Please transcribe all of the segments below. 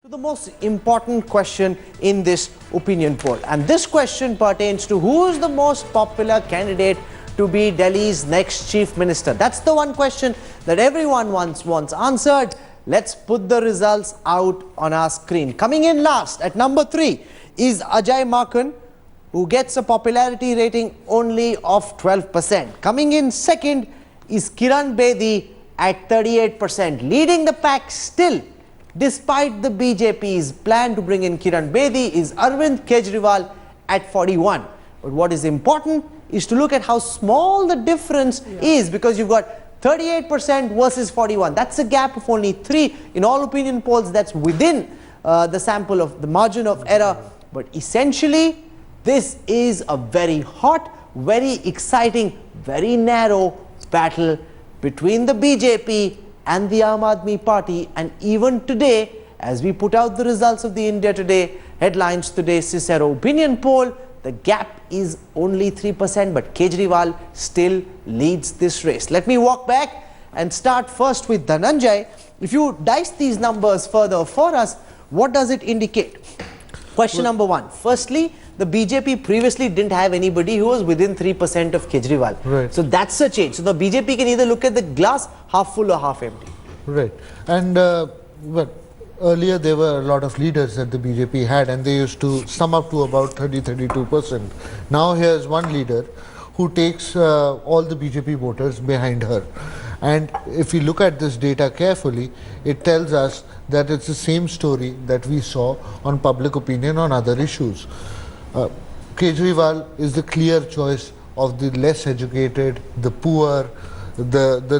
The most important question in this opinion poll, and this question pertains to who is the most popular candidate to be Delhi's next chief minister. That's the one question that everyone wants answered. Let's put the results out on our screen. Coming in last at number 3 is Ajay Maken, who gets a popularity rating only of 12%. Coming in second is Kiran Bedi at 38%, leading the pack still. Despite the BJP's plan to bring in Kiran Bedi, is Arvind Kejriwal at 41. But what is important is to look at how small the difference is, because you've got 38% versus 41. That's a gap of only 3. In all opinion polls, that's within the sample of the margin of error. But essentially, this is a very hot, very exciting, very narrow battle between the BJP and the Aam Aadmi Party. And even today, as we put out the results of the India Today headlines today, Cicero opinion poll, the gap is only 3%, but Kejriwal still leads this race. Let me walk back and start first with Dhananjay. If you dice these numbers further for us, what does it indicate? Question number 1. Firstly, the BJP previously didn't have anybody who was within 3% of Kejriwal. Right. So that's a change. So the BJP can either look at the glass half full or half empty. Right. And well, earlier there were a lot of leaders that the BJP had, and they used to sum up to about 30-32%. Now here's one leader who takes all the BJP voters behind her. And if we look at this data carefully, it tells us that it's the same story that we saw on public opinion on other issues. Kejriwal is the clear choice of the less educated, the poor, the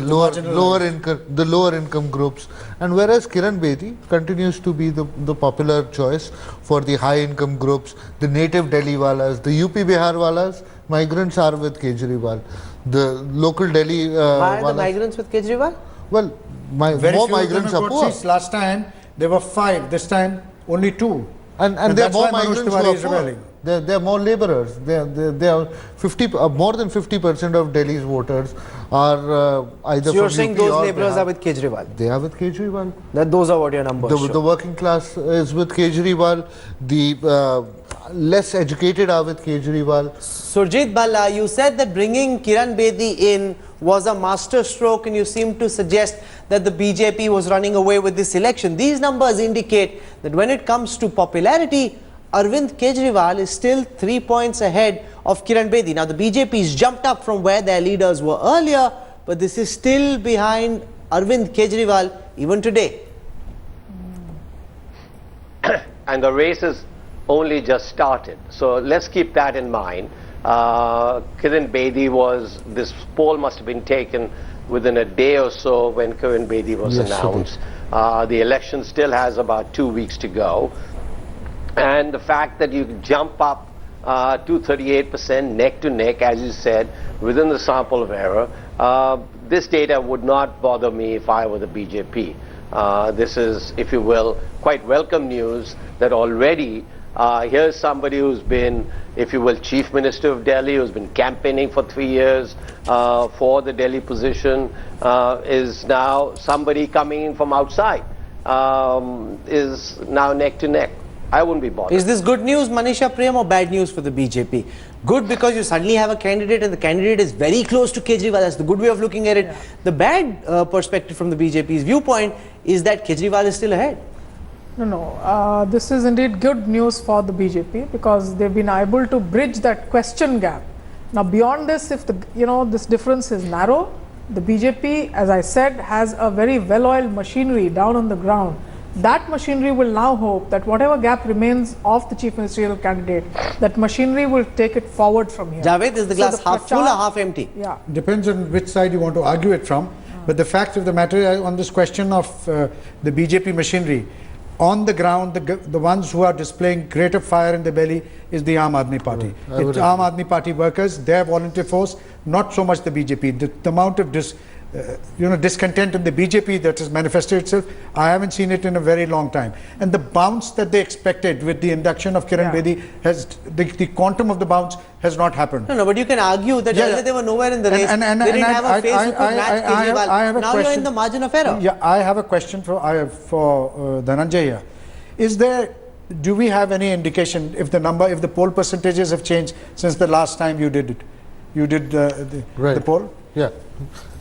lower income groups, and whereas Kiran Bedi continues to be the popular choice for the high income groups, the native Delhi walas, the UP Bihar walas. Migrants are with Kejriwal. The local Delhi Why are the migrants with Kejriwal? Well, more migrants are poor. Last time there were 5, this time only 2. And there are more migrants who are poor. There are more laborers. There are more than 50% of Delhi's voters are either. So you're from saying UP those or laborers Bihar. are with Kejriwal? They are with Kejriwal. Those are what your numbers show. The working class is with Kejriwal. The less educated are with Kejriwal. Surjit Balla, you said that bringing Kiran Bedi in was a master stroke, and you seem to suggest that the BJP was running away with this election. These numbers indicate that when it comes to popularity, Arvind Kejriwal is still 3 points ahead of Kiran Bedi. Now the BJP's jumped up from where their leaders were earlier, but this is still behind Arvind Kejriwal even today. And the race has only just started. So let's keep that in mind. Kiran Bedi this poll must have been taken within a day or so when Kiran Bedi was announced. The election still has about 2 weeks to go. And the fact that you jump up to 38% neck to neck, as you said, within the sample of error, this data would not bother me if I were the BJP. This is, if you will, quite welcome news that already here's somebody who's been, if you will, Chief Minister of Delhi, who's been campaigning for 3 years for the Delhi position, is now somebody coming in from outside, is now neck to neck. I wouldn't be bothered. Is this good news, Manisha Prem, or bad news for the BJP? Good because you suddenly have a candidate and the candidate is very close to Kejriwal. That's the good way of looking at it. Yeah. The bad perspective from the BJP's viewpoint is that Kejriwal is still ahead. No, this is indeed good news for the BJP because they've been able to bridge that question gap. Now beyond this, if this difference is narrow, the BJP, as I said, has a very well-oiled machinery down on the ground. That machinery will now hope that whatever gap remains of the chief ministerial candidate, that machinery will take it forward from here. Javed, is the glass half full or half empty? Yeah. Depends on which side you want to argue it from. But the fact of the matter on this question of the BJP machinery, on the ground, the ones who are displaying greater fire in the belly is the Aam Aadmi Party. Right. It's Aam Aadmi Party workers, their volunteer force, not so much the BJP. The amount of discontent in the BJP that has manifested itself, I haven't seen it in a very long time. And the bounce that they expected with the induction of Kiran Bedi, the quantum of the bounce has not happened. No, but you can argue that earlier they were nowhere in the race. They didn't have a face who could match Kejriwal. Now you're in the margin of error. Yeah, I have a question for Dhananjay here. Do we have any indication if the poll percentages have changed since the last time you did it? You did the poll? Yeah.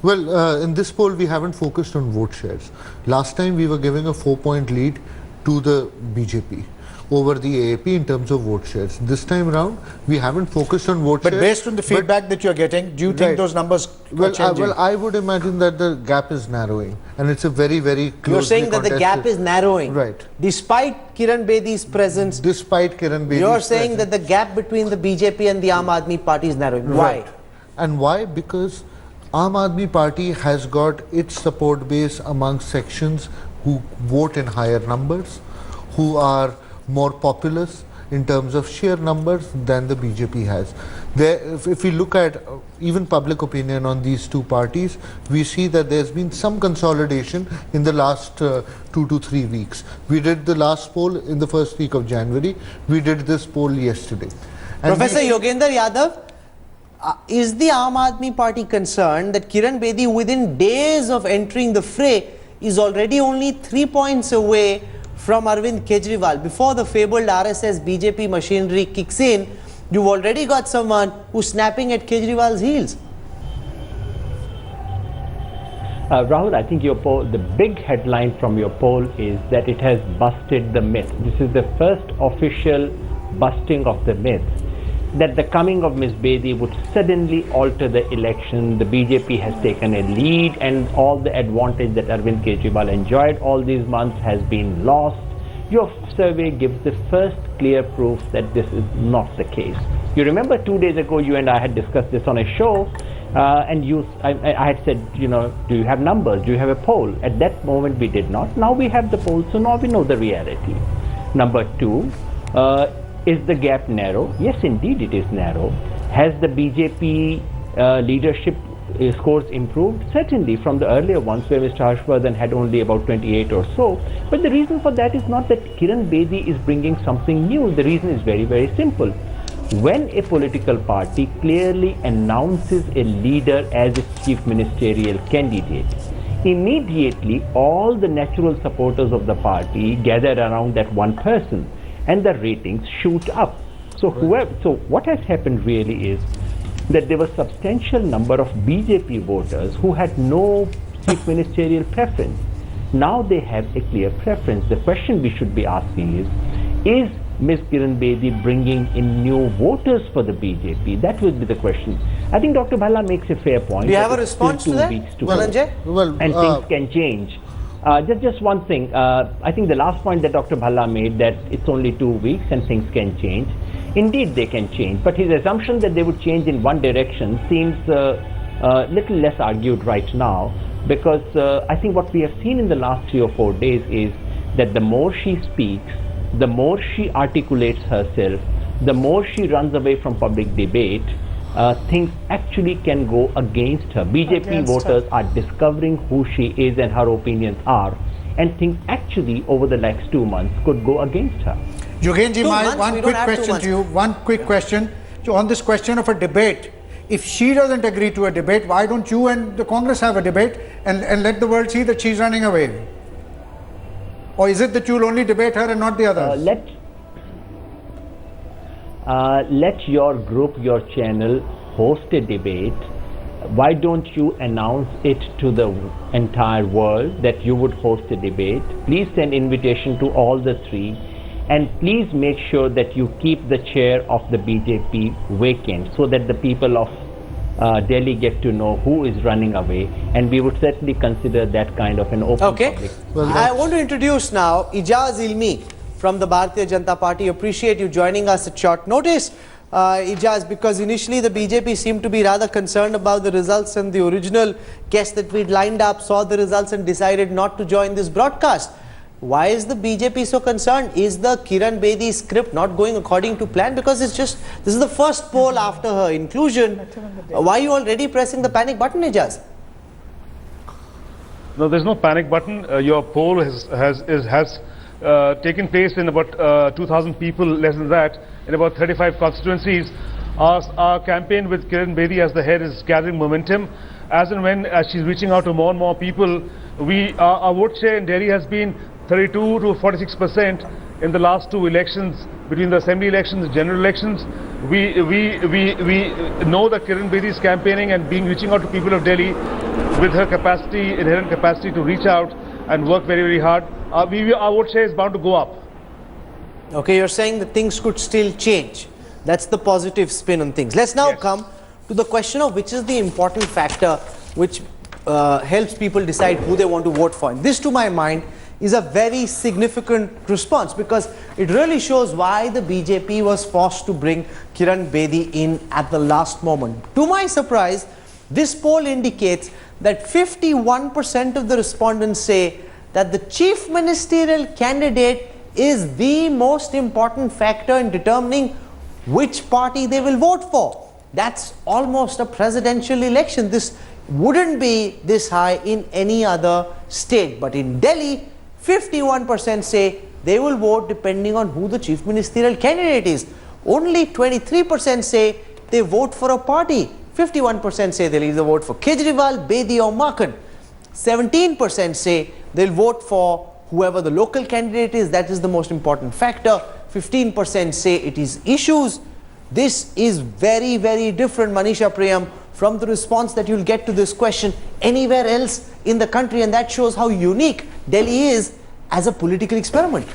Well, in this poll, we haven't focused on vote shares. Last time, we were giving a 4-point lead to the BJP over the AAP in terms of vote shares. This time around, we haven't focused on vote shares. But based on the feedback that you're getting, do you think those numbers are changing? I would imagine that the gap is narrowing, and it's a very, very close. You're saying that the gap is narrowing, right? Despite Kiran Bedi's presence. Despite Kiran Bedi's You're saying that the gap between the BJP and the Aam Aadmi Party is narrowing. Why? Right. And why? Because Aam Aadmi Party has got its support base among sections who vote in higher numbers, who are more populous in terms of sheer numbers than the BJP has. If we look at even public opinion on these two parties, we see that there's been some consolidation in the last 2 to 3 weeks. We did the last poll in the first week of January. We did this poll yesterday. And Professor Yogendra Yadav, is the Aam Aadmi Party concerned that Kiran Bedi, within days of entering the fray, is already only 3 points away from Arvind Kejriwal? Before the fabled RSS BJP machinery kicks in, you've already got someone who's snapping at Kejriwal's heels. Rahul, I think your poll, the big headline from your poll is that it has busted the myth. This is the first official busting of the myth that the coming of Ms. Bedi would suddenly alter the election. The BJP has taken a lead and all the advantage that Arvind Kejriwal enjoyed all these months has been lost. Your survey gives the first clear proof that this is not the case. You remember 2 days ago you and I had discussed this on a show and I had said, you know, do you have numbers? Do you have a poll? At that moment we did not. Now we have the poll, so now we know the reality. Number two, is the gap narrow? Yes, indeed it is narrow. Has the BJP leadership scores improved? Certainly from the earlier ones where Mr. Harshvardhan had only about 28 or so. But the reason for that is not that Kiran Bedi is bringing something new. The reason is very, very simple. When a political party clearly announces a leader as its chief ministerial candidate, immediately all the natural supporters of the party gather around that one person, and the ratings shoot up. So what has happened really is that there was substantial number of BJP voters who had no chief ministerial preference. Now they have a clear preference. The question we should be asking is Ms. Kiran Bedi bringing in new voters for the BJP? That would be the question. I think Dr. Bhalla makes a fair point. Do you have a response to that? And things can change. Just one thing, I think the last point that Dr. Bhalla made, that it's only 2 weeks and things can change. Indeed they can change, but his assumption that they would change in one direction seems little less argued right now, because I think what we have seen in the last 3 or 4 days is that the more she speaks, the more she articulates herself, the more she runs away from public debate, things actually can go against her. BJP voters are discovering who she is and her opinions are, and things actually over the next 2 months could go against her. Yogenji, one quick question to you. One quick question on this question of a debate. If she doesn't agree to a debate, why don't you and the Congress have a debate and let the world see that she's running away? Or is it that you'll only debate her and not the others? Let your group, your channel host a debate. Why don't you announce it to the entire world that you would host a debate? Please send invitation to all the three, and please make sure that you keep the chair of the BJP vacant so that the people of Delhi get to know who is running away, and we would certainly consider that kind of an open public. Well, I want to introduce now Ijaz Ilmi from the Bharatiya Janata Party. Appreciate you joining us at short notice, Ijaz, because initially the BJP seemed to be rather concerned about the results, and the original guest that we'd lined up saw the results and decided not to join this broadcast. Why is the BJP so concerned? Is the Kiran Bedi script not going according to plan? Because it's just, this is the first poll after her inclusion. Why are you already pressing the panic button, Ijaz? No, there's no panic button. Your poll has taken place in about 2,000 people, less than that, in about 35 constituencies. Our campaign with Kiran Bedi as the head is gathering momentum. As and when she's reaching out to more and more people, our vote share in Delhi has been 32 to 46%. in the last two elections, between the assembly elections and general elections. We know that Kiran Bedi is campaigning and reaching out to people of Delhi with her capacity, inherent capacity to reach out and work very, very hard. Our vote share is bound to go up. Okay, you're saying that things could still change. That's the positive spin on things. Let's now come to the question of which is the important factor which helps people decide who they want to vote for. And this, to my mind, is a very significant response because it really shows why the BJP was forced to bring Kiran Bedi in at the last moment. To my surprise, this poll indicates that 51% of the respondents say that the chief ministerial candidate is the most important factor in determining which party they will vote for. That's almost a presidential election. This wouldn't be this high in any other state. But in Delhi, 51% say they will vote depending on who the chief ministerial candidate is. Only 23% say they vote for a party. 51% say they'll either vote for Kejriwal, Bedi or Maken. 17% say they'll vote for whoever the local candidate is, that is the most important factor. 15% say it is issues. This is very, very different, Manisha Priyam, from the response that you'll get to this question anywhere else in the country, and that shows how unique Delhi is as a political experiment.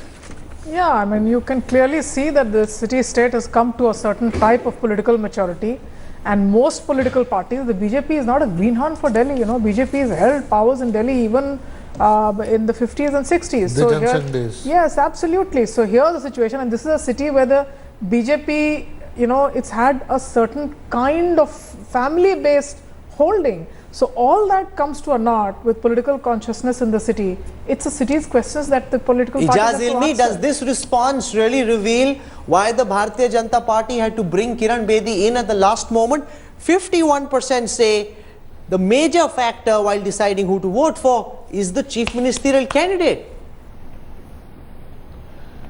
Yeah, I mean, you can clearly see that the city-state has come to a certain type of political maturity, and most political parties, the BJP is not a greenhorn for Delhi. You know, BJP has held powers in Delhi even in the 50s and 60s. The Johnson days. Yes, absolutely. So here's the situation, and this is a city where the BJP, you know, it's had a certain kind of family-based holding. So all that comes to a knot with political consciousness in the city. It's a city's questions that the political parties have to answer. Does this response really reveal why the Bharatiya Janata Party had to bring Kiran Bedi in at the last moment? 51% say the major factor while deciding who to vote for is the chief ministerial candidate.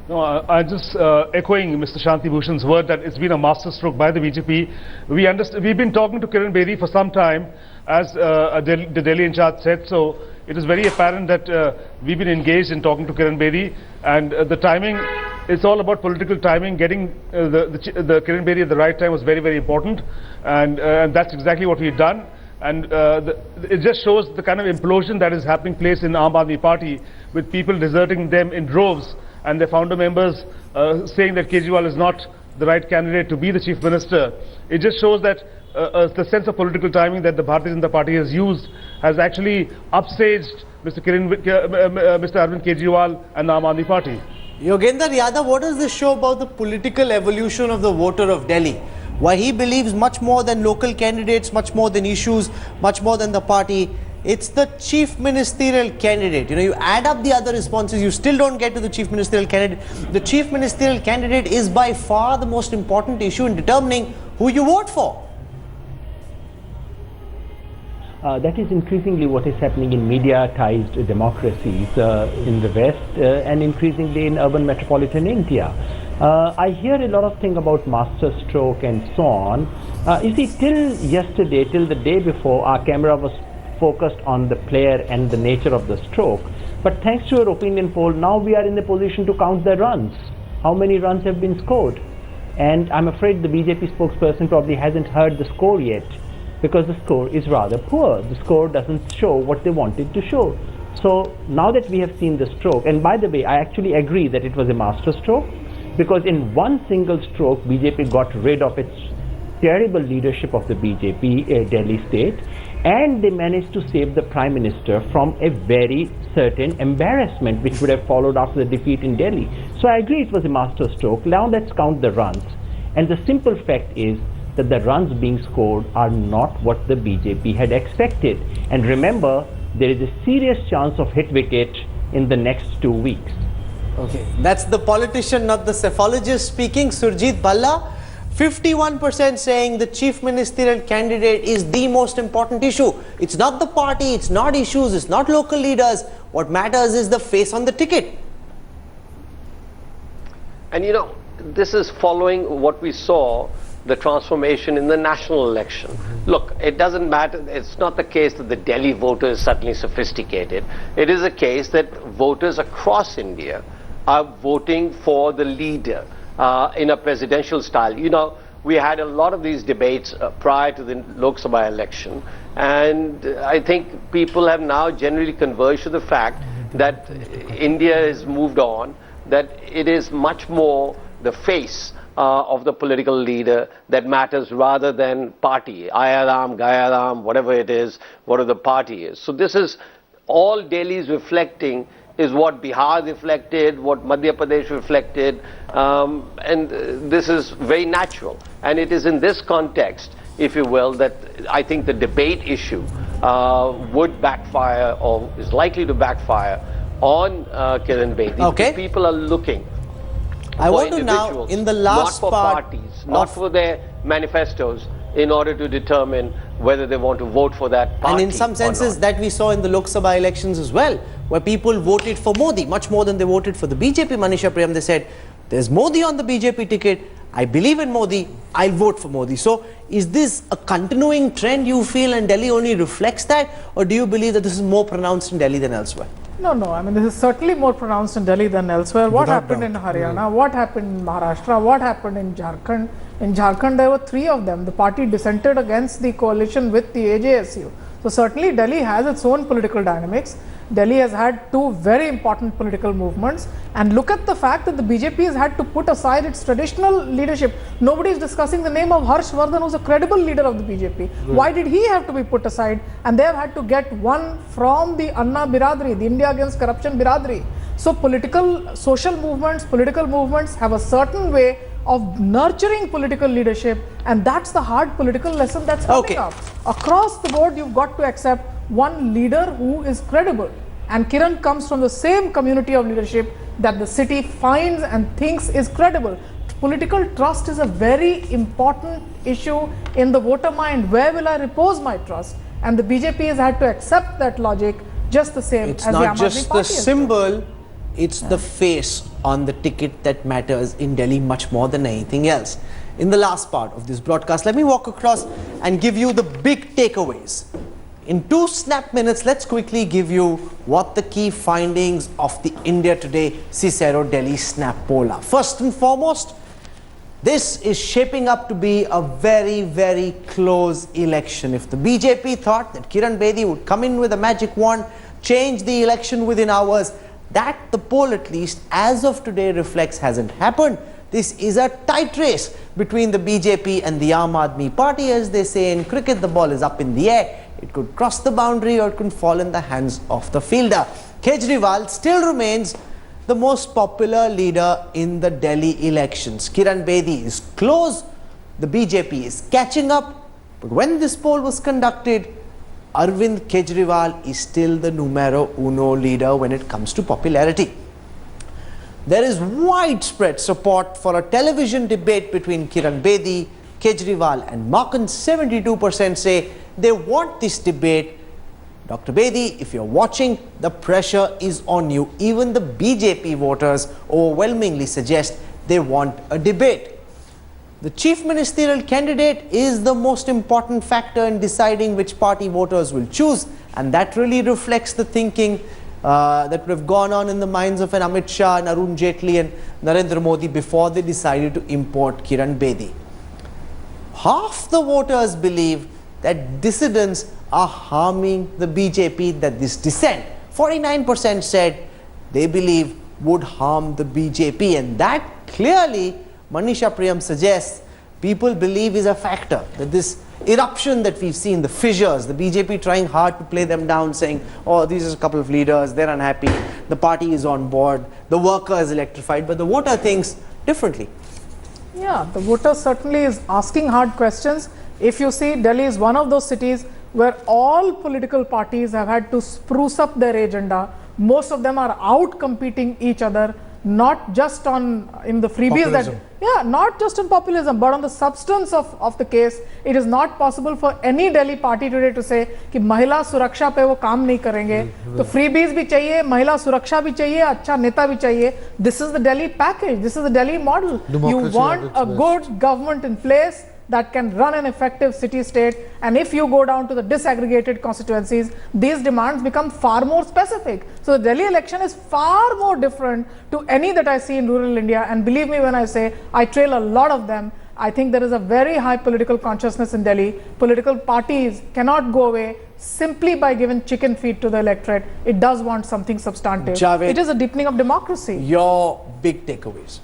No, I just echoing Mr. Shanti Bhushan's word that it's been a masterstroke by the BJP. We've been talking to Kiran Bedi for some time, as the Delhi in charge said. So it is very apparent that we've been engaged in talking to Kiran Bedi, and the timing. It's all about political timing. Getting the Kiran Bedi at the right time was very, very important, and that's exactly what we've done. And it just shows the kind of implosion that is happening place in Aam Aadmi Party, with people deserting them in droves, and their founder members saying that Kejriwal is not the right candidate to be the chief minister. It just shows that the sense of political timing that the Bharatiya Janata Party has used has actually upstaged Mr. Arvind Kejriwal and the Aam Aadmi Party. Yogendra Yadav, what does this show about the political evolution of the voter of Delhi? Why he believes much more than local candidates, much more than issues, much more than the party. It's the chief ministerial candidate. You know, you add up the other responses, you still don't get to the chief ministerial candidate. The chief ministerial candidate is by far the most important issue in determining who you vote for. That is increasingly what is happening in mediatized democracies in the West and increasingly in urban metropolitan India. I hear a lot of things about masterstroke and so on. You see, till yesterday, till the day before, our camera was focused on the player and the nature of the stroke. But thanks to your opinion poll, now we are in the position to count the runs. How many runs have been scored? And I'm afraid the BJP spokesperson probably hasn't heard the score yet, because the score is rather poor. The score doesn't show what they wanted to show. So now that we have seen the stroke, and by the way, I actually agree that it was a master stroke, because in one single stroke, BJP got rid of its terrible leadership of the BJP Delhi state, and they managed to save the Prime Minister from a very certain embarrassment which would have followed after the defeat in Delhi. So I agree it was a master stroke. Now let's count the runs. And the simple fact is that the runs being scored are not what the BJP had expected. And remember, there is a serious chance of hit wicket in the next 2 weeks. Okay, that's the politician, not the cephalogist speaking. Surjit Bhalla, 51% saying the chief ministerial candidate is the most important issue. It's not the party, it's not issues, it's not local leaders. What matters is the face on the ticket. And you know, this is following what we saw, the transformation in the national election. Look, it doesn't matter, it's not the case that the Delhi voter is suddenly sophisticated. It is a case that voters across India are voting for the leader in a presidential style. You know, we had a lot of these debates prior to the Lok Sabha election, and I think people have now generally converged to the fact that India has moved on, that it is much more the face of the political leader that matters rather than party. Ayaram, Gayaram, whatever it is, whatever the party is. So this is all Delhi is reflecting is what Bihar reflected, what Madhya Pradesh reflected, and this is very natural. And it is in this context, if you will, that I think the debate issue would backfire or is likely to backfire on Kiran Bedi. Okay. People are looking I for want to now, individuals, in the last not for part parties, not for their manifestos, in order to determine whether they want to vote for that party. And in some senses that we saw in the Lok Sabha elections as well, where people voted for Modi much more than they voted for the BJP. Manisha Priyam, they said, there's Modi on the BJP ticket, I believe in Modi, I'll vote for Modi. So is this a continuing trend you feel, and Delhi only reflects that, or do you believe that this is more pronounced in Delhi than elsewhere? No, I mean, this is certainly more pronounced in Delhi than elsewhere. What happened in Haryana? What happened in Maharashtra? What happened in Jharkhand? In Jharkhand, there were 3 of them. The party dissented against the coalition with the AJSU. So certainly Delhi has its own political dynamics. Delhi has had 2 very important political movements, and look at the fact that the BJP has had to put aside its traditional leadership. Nobody is discussing the name of Harsh Vardhan, who's a credible leader of the BJP. Why did he have to be put aside? And they have had to get one from the Anna Biradri, the India Against Corruption Biradri. So social movements have a certain way of nurturing political leadership, and that's the hard political lesson that's coming up. Across the board, you've got to accept one leader who is credible, and Kiran comes from the same community of leadership that the city finds and thinks is credible. Political trust is a very important issue in the voter mind. Where will I repose my trust? And the BJP has had to accept that logic just the same It's as the Aam not Aadmi just the Party has done. symbol, it's the face on the ticket that matters in Delhi much more than anything else. In the last part of this broadcast, let me walk across and give you the big takeaways. In 2 snap minutes, let's quickly give you what the key findings of the India Today Cicero Delhi Snap poll are. First and foremost, this is shaping up to be a very, very close election. If the BJP thought that Kiran Bedi would come in with a magic wand, change the election within hours, that the poll, at least as of today, reflects hasn't happened. This is a tight race between the BJP and the Aam Aadmi Party. As they say in cricket, the ball is up in the air. It could cross the boundary or it could fall in the hands of the fielder. Kejriwal still remains the most popular leader in the Delhi elections. Kiran Bedi is close. The BJP is catching up. But when this poll was conducted, Arvind Kejriwal is still the numero uno leader when it comes to popularity. There is widespread support for a television debate between Kiran Bedi, Kejriwal and Maken. 72% say they want this debate. Dr. Bedi, if you're watching, the pressure is on you. Even the BJP voters overwhelmingly suggest they want a debate. The chief ministerial candidate is the most important factor in deciding which party voters will choose, and that really reflects the thinking that would have gone on in the minds of an Amit Shah, and Arun Jaitley and Narendra Modi before they decided to import Kiran Bedi. Half the voters believe that dissidents are harming the BJP, that this dissent, 49% said they believe would harm the BJP, and that clearly, Manisha Priyam suggests, people believe is a factor, that this eruption that we've seen, the fissures, the BJP trying hard to play them down, saying, oh, these are a couple of leaders, they're unhappy, the party is on board, the worker is electrified, but the voter thinks differently. Yeah, the voter certainly is asking hard questions. If you see, Delhi is one of those cities where all political parties have had to spruce up their agenda. Most of them are out competing each other, not just in the freebies Populism. not just on populism, but on the substance of the case. It is not possible for any Delhi party today to say कि महिला सुरक्षा पे वो काम नहीं करेंगे, तो freebies भी चाहिए, महिला सुरक्षा भी चाहिए, अच्छा नेता भी चाहिए. This is the Delhi package. This is the Delhi model. Democracy You want at its a best. good government in place that can run an effective city-state, and if you go down to the disaggregated constituencies, these demands become far more specific. So the Delhi election is far more different to any that I see in rural India, and believe me when I say I trail a lot of them. I think there is a very high political consciousness in Delhi. Political parties cannot go away simply by giving chicken feed to the electorate. It does want something substantive. Javed, it is a deepening of democracy. Your big takeaways.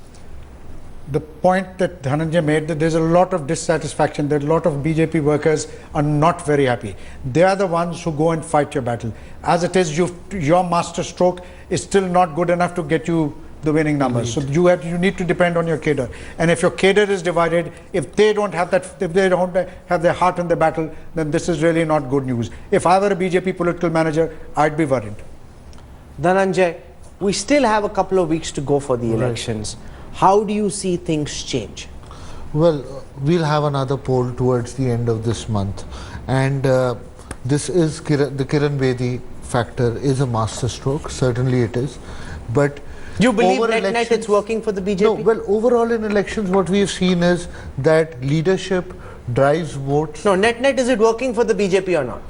The point that Dhananjay made, that there's a lot of dissatisfaction, that a lot of BJP workers are not very happy. They are the ones who go and fight your battle. As it is, your master stroke is still not good enough to get you the winning numbers. So you need to depend on your cadre. And if your cadre is divided, if they don't have their heart in the battle, then this is really not good news. If I were a BJP political manager, I'd be worried. Dhananjay, we still have a couple of weeks to go for the elections. How do you see things change? Well, we'll have another poll towards the end of this month, and this is the Kiran Bedi factor is a masterstroke. Certainly it is, but you believe net it's working for the BJP? No, well, overall in elections, what we've seen is that leadership drives votes. No, net is it working for the BJP or not?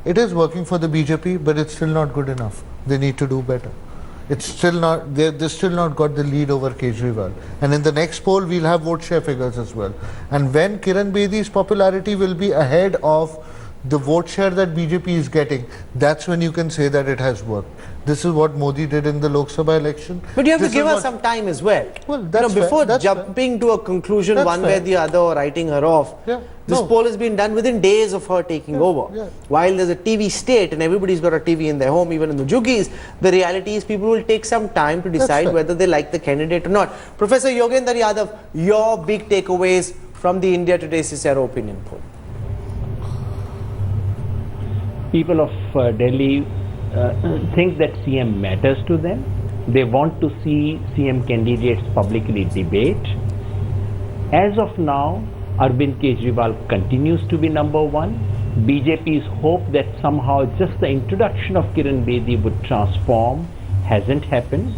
It is working for the BJP, but it's still not good enough. They need to do better. It's still not, they've still not got the lead over Kejriwal. And in the next poll, we'll have vote share figures as well. And when Kiran Bedi's popularity will be ahead of the vote share that BJP is getting, that's when you can say that it has worked. This is what Modi did in the Lok Sabha election. But you have to give her some time as well. Well, that's before jumping to a conclusion one way or the other or writing her off. This poll has been done within days of her taking over. While there's a TV state and everybody's got a TV in their home, even in the juggies, the reality is people will take some time to decide whether they like the candidate or not. Professor Yogendra Yadav, your big takeaways from the India Today Cicero opinion poll. People of Delhi think that CM matters to them. They want to see CM candidates publicly debate. As of now, Arvind Kejriwal continues to be #1. BJP's hope that somehow just the introduction of Kiran Bedi would transform hasn't happened.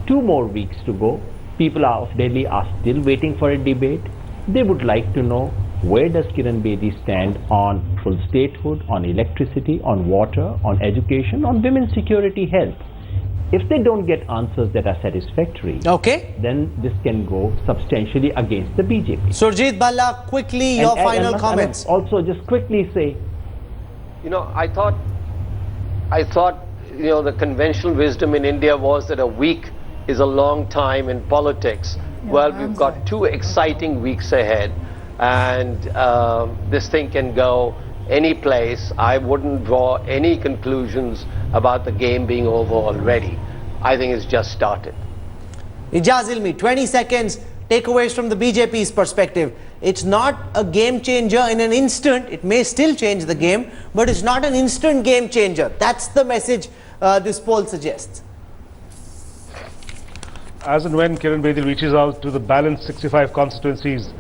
2 more weeks to go. People of Delhi are still waiting for a debate. They would like to know, where does Kiran Bedi stand on full statehood, on electricity, on water, on education, on women's security, health? If they don't get answers that are satisfactory, then this can go substantially against the BJP. Surjit Bhalla, quickly your final comments. Also, just quickly say, I thought, the conventional wisdom in India was that a week is a long time in politics. Well, we've got 2 exciting weeks ahead. And this thing can go any place. I wouldn't draw any conclusions about the game being over already. I think it's just started. Ijaz Ilmi, 20 seconds, takeaways from the BJP's perspective. It's not a game changer in an instant. It may still change the game, but it's not an instant game changer. That's the message this poll suggests. As and when Kiran Bedi reaches out to the balanced 65 constituencies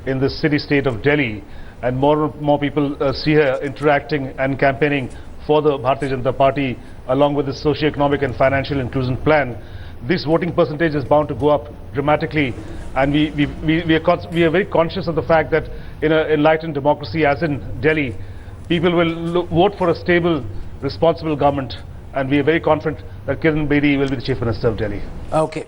in the city-state of Delhi, and more people see her interacting and campaigning for the Bharatiya Janata Party along with the socio-economic and financial inclusion plan, this voting percentage is bound to go up dramatically. And we are very conscious of the fact that in an enlightened democracy as in Delhi, people will vote for a stable, responsible government, and we are very confident that Kiran Bedi will be the Chief Minister of Delhi. Okay.